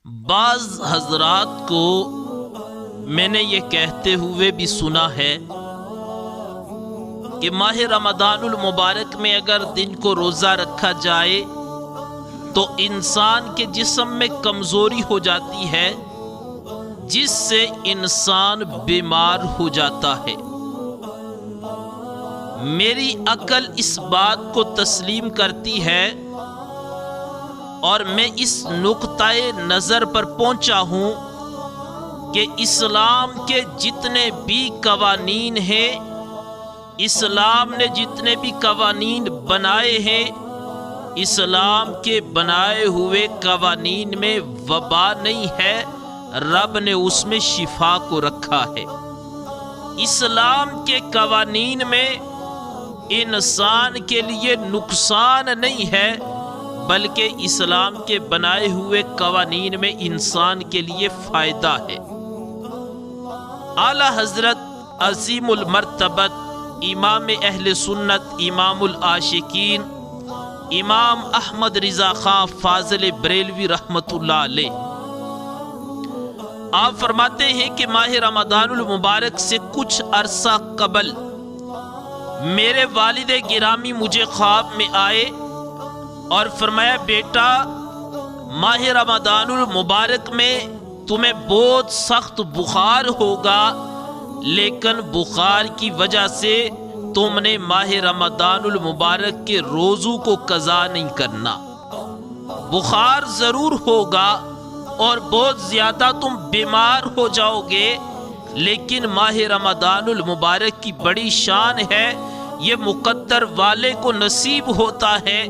بعض حضرات کو میں نے یہ کہتے ہوئے بھی سنا ہے کہ ماہ رمضان المبارک میں اگر دن کو روزہ رکھا جائے تو انسان کے جسم میں کمزوری ہو جاتی ہے، جس سے انسان بیمار ہو جاتا ہے۔ میری عقل اس بات کو تسلیم کرتی ہے اور میں اس نقطۂ نظر پر پہنچا ہوں کہ اسلام کے جتنے بھی قوانین ہیں، اسلام نے جتنے بھی قوانین بنائے ہیں، اسلام کے بنائے ہوئے قوانین میں وبا نہیں ہے، رب نے اس میں شفا کو رکھا ہے۔ اسلام کے قوانین میں انسان کے لیے نقصان نہیں ہے، بلکہ اسلام کے بنائے ہوئے قوانین میں انسان کے لیے فائدہ ہے۔ اعلیٰ حضرت عظیم المرتبت امام اہل سنت امام العاشقین امام احمد رضا خان فاضل بریلوی رحمۃ اللہ علیہ آپ فرماتے ہیں کہ ماہ رمضان المبارک سے کچھ عرصہ قبل میرے والد گرامی مجھے خواب میں آئے اور فرمایا، بیٹا ماہ رمضان المبارک میں تمہیں بہت سخت بخار ہوگا، لیکن بخار کی وجہ سے تم نے ماہ رمضان المبارک کے روزوں کو قضا نہیں کرنا۔ بخار ضرور ہوگا اور بہت زیادہ تم بیمار ہو جاؤ گے، لیکن ماہ رمضان المبارک کی بڑی شان ہے، یہ مقدر والے کو نصیب ہوتا ہے۔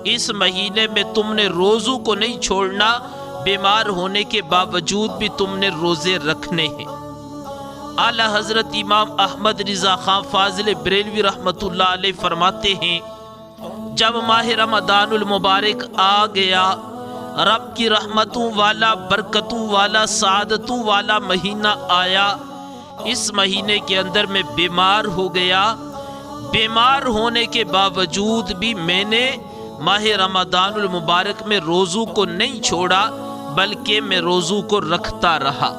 اس مہینے میں تم نے روزوں کو نہیں چھوڑنا، بیمار ہونے کے باوجود بھی تم نے روزے رکھنے ہیں۔ اعلی حضرت امام احمد رضا خان فاضل بریلوی رحمۃ اللہ علیہ فرماتے ہیں، جب ماہ رمضان المبارک آ گیا، رب کی رحمتوں والا، برکتوں والا، سعادتوں والا مہینہ آیا، اس مہینے کے اندر میں بیمار ہو گیا۔ بیمار ہونے کے باوجود بھی میں نے ماہ رمضان المبارک میں روزوں کو نہیں چھوڑا، بلکہ میں روزوں کو رکھتا رہا۔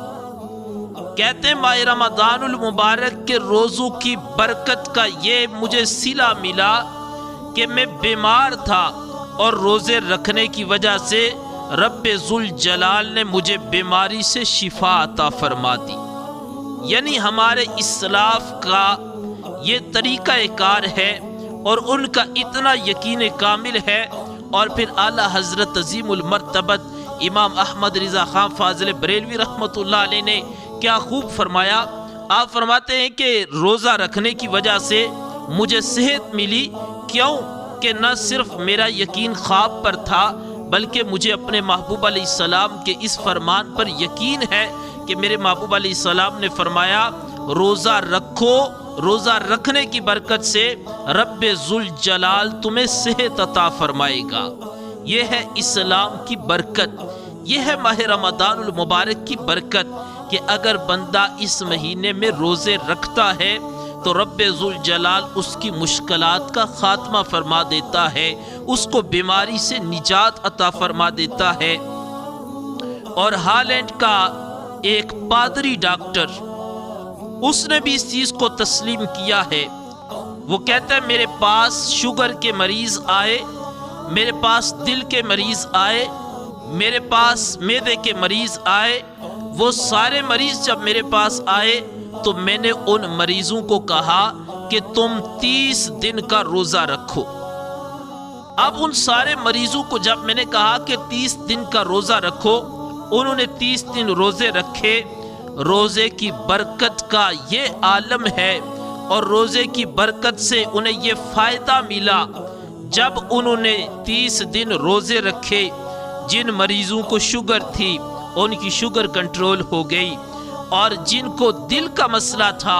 کہتے ہیں ماہ رمضان المبارک کے روزوں کی برکت کا یہ مجھے صلہ ملا کہ میں بیمار تھا اور روزے رکھنے کی وجہ سے رب ذوالجلال نے مجھے بیماری سے شفا عطا فرما دی۔ یعنی ہمارے اسلاف کا یہ طریقہ کار ہے اور ان کا اتنا یقین کامل ہے۔ اور پھر اعلیٰ حضرت عظیم المرتبت امام احمد رضا خان فاضل بریلوی رحمۃ اللہ علیہ نے کیا خوب فرمایا۔ آپ فرماتے ہیں کہ روزہ رکھنے کی وجہ سے مجھے صحت ملی، کیوں کہ نہ صرف میرا یقین خواب پر تھا، بلکہ مجھے اپنے محبوب علیہ السلام کے اس فرمان پر یقین ہے کہ میرے محبوب علیہ السلام نے فرمایا، روزہ رکھو، روزہ رکھنے کی برکت سے رب ذوالجلال تمہیں صحت عطا فرمائے گا۔ یہ ہے اسلام کی برکت، یہ ہے ماہ رمضان المبارک کی برکت کہ اگر بندہ اس مہینے میں روزے رکھتا ہے تو رب ذوالجلال اس کی مشکلات کا خاتمہ فرما دیتا ہے، اس کو بیماری سے نجات عطا فرما دیتا ہے۔ اور ہالینڈ کا ایک پادری ڈاکٹر، اس نے بھی اس چیز کو تسلیم کیا ہے۔ وہ کہتا ہے، میرے پاس شوگر کے مریض آئے، میرے پاس دل کے مریض آئے، میرے پاس معدے کے مریض آئے، وہ سارے مریض جب میرے پاس آئے تو میں نے ان مریضوں کو کہا کہ تم 30 دن کا روزہ رکھو۔ اب ان سارے مریضوں کو جب میں نے کہا کہ 30 دن کا روزہ رکھو، انہوں نے 30 دن روزے رکھے۔ روزے کی برکت کا یہ عالم ہے اور روزے کی برکت سے انہیں یہ فائدہ ملا، جب انہوں نے 30 دن روزے رکھے، جن مریضوں کو شوگر تھی ان کی شوگر کنٹرول ہو گئی، اور جن کو دل کا مسئلہ تھا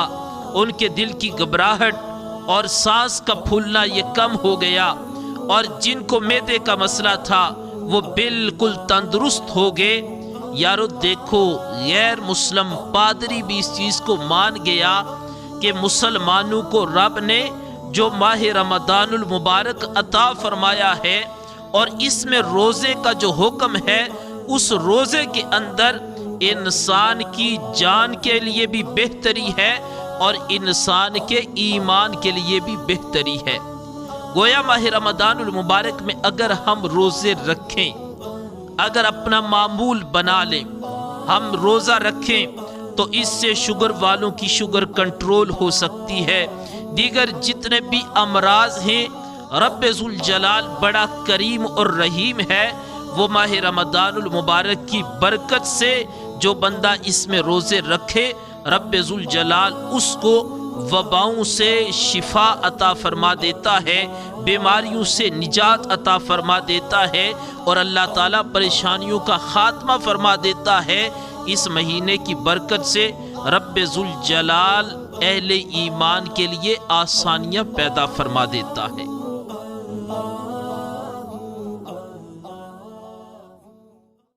ان کے دل کی گھبراہٹ اور سانس کا پھولنا یہ کم ہو گیا، اور جن کو معدے کا مسئلہ تھا وہ بالکل تندرست ہو گئے۔ یارو دیکھو، غیر مسلم پادری بھی اس چیز کو مان گیا کہ مسلمانوں کو رب نے جو ماہ رمضان المبارک عطا فرمایا ہے اور اس میں روزے کا جو حکم ہے اس روزے کے اندر انسان کی جان کے لیے بھی بہتری ہے اور انسان کے ایمان کے لیے بھی بہتری ہے۔ گویا ماہ رمضان المبارک میں اگر ہم روزے رکھیں، اگر اپنا معمول بنا لیں، ہم روزہ رکھیں تو اس سے شوگر والوں کی شوگر کنٹرول ہو سکتی ہے۔ دیگر جتنے بھی امراض ہیں، رب ذوالجلال بڑا کریم اور رحیم ہے، وہ ماہ رمضان المبارک کی برکت سے جو بندہ اس میں روزے رکھے، رب ذوالجلال اس کو وباؤں سے شفا عطا فرما دیتا ہے، بیماریوں سے نجات عطا فرما دیتا ہے، اور اللہ تعالیٰ پریشانیوں کا خاتمہ فرما دیتا ہے۔ اس مہینے کی برکت سے رب ذوالجلال اہل ایمان کے لیے آسانیاں پیدا فرما دیتا ہے۔